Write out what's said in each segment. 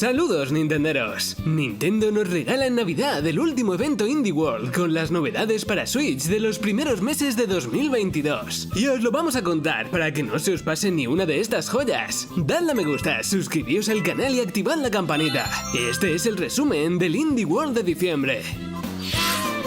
Saludos Nintenderos. Nintendo nos regala en Navidad el último evento Indie World con las novedades para Switch de los primeros meses de 2022. Y os lo vamos a contar para que no se os pase ni una de estas joyas. Dadle a me gusta, suscribíos al canal y activad la campanita. Este es el resumen del Indie World de diciembre.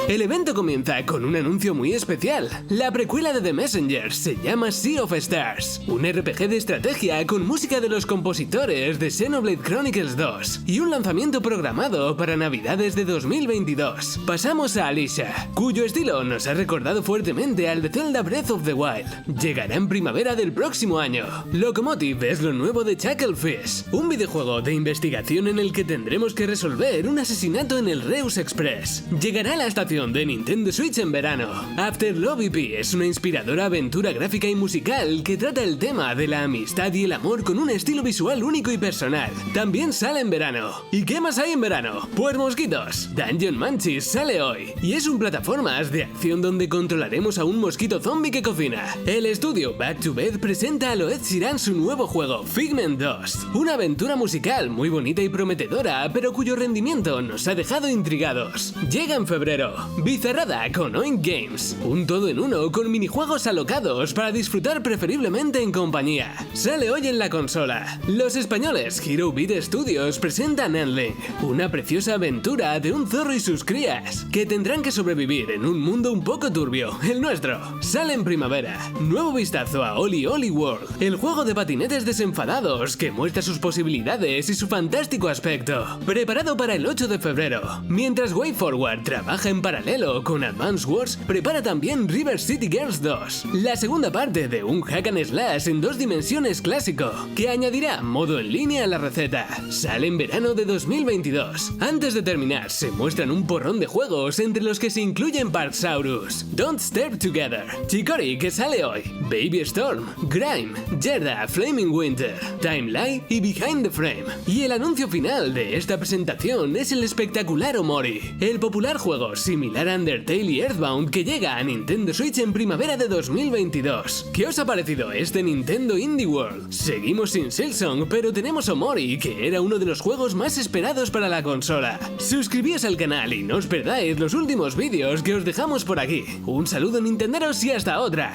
El evento comienza con un anuncio muy especial. La precuela de The Messenger se llama Sea of Stars, un RPG de estrategia con música de los compositores de Xenoblade Chronicles 2 y un lanzamiento programado para Navidades de 2022. Pasamos a Alicia, cuyo estilo nos ha recordado fuertemente al de Zelda Breath of the Wild. Llegará en primavera del próximo año. Locomotive es lo nuevo de Chucklefish, un videojuego de investigación en el que tendremos que resolver un asesinato en el Reus Express. Llegará a la estación de Nintendo Switch en verano. After Love EP es una inspiradora aventura gráfica y musical que trata el tema de la amistad y el amor con un estilo visual único y personal. También sale en verano. ¿Y qué más hay en verano? Pues mosquitos. Dungeon Munchies sale hoy y es un plataformas de acción donde controlaremos a un mosquito zombie que cocina. El estudio Back to Bed presenta a Ed Sheeran su nuevo juego Figment 2, una aventura musical muy bonita y prometedora, pero cuyo rendimiento nos ha dejado intrigados. Llega en febrero. Bizarrada con Oink Games, un todo en uno con minijuegos alocados para disfrutar preferiblemente en compañía. Sale hoy en la consola. Los españoles Hero Beat Studios presentan Endling, una preciosa aventura de un zorro y sus crías, que tendrán que sobrevivir en un mundo un poco turbio, el nuestro. Sale en primavera. Nuevo vistazo a Oli Oli World, el juego de patinetes desenfadados que muestra sus posibilidades y su fantástico aspecto. Preparado para el 8 de febrero. Mientras WayForward trabaja en paralelo con Advance Wars, prepara también River City Girls 2, la segunda parte de un hack and slash en 2 dimensiones clásico, que añadirá modo en línea a la receta. Sale en verano de 2022. Antes de terminar, se muestran un porrón de juegos entre los que se incluyen Parksaurus, Don't Step Together, Chicory, que sale hoy, Baby Storm, Grime, Yerda, Flaming Winter, Timeline y Behind the Frame. Y el anuncio final de esta presentación es el espectacular Omori, el popular juego similar a Undertale y Earthbound que llega a Nintendo Switch en primavera de 2022. ¿Qué os ha parecido este Nintendo Indie World? Seguimos sin Silksong, pero tenemos Omori, que era uno de los juegos más esperados para la consola. Suscribíos al canal y no os perdáis los últimos vídeos que os dejamos por aquí. Un saludo Nintenderos y hasta otra.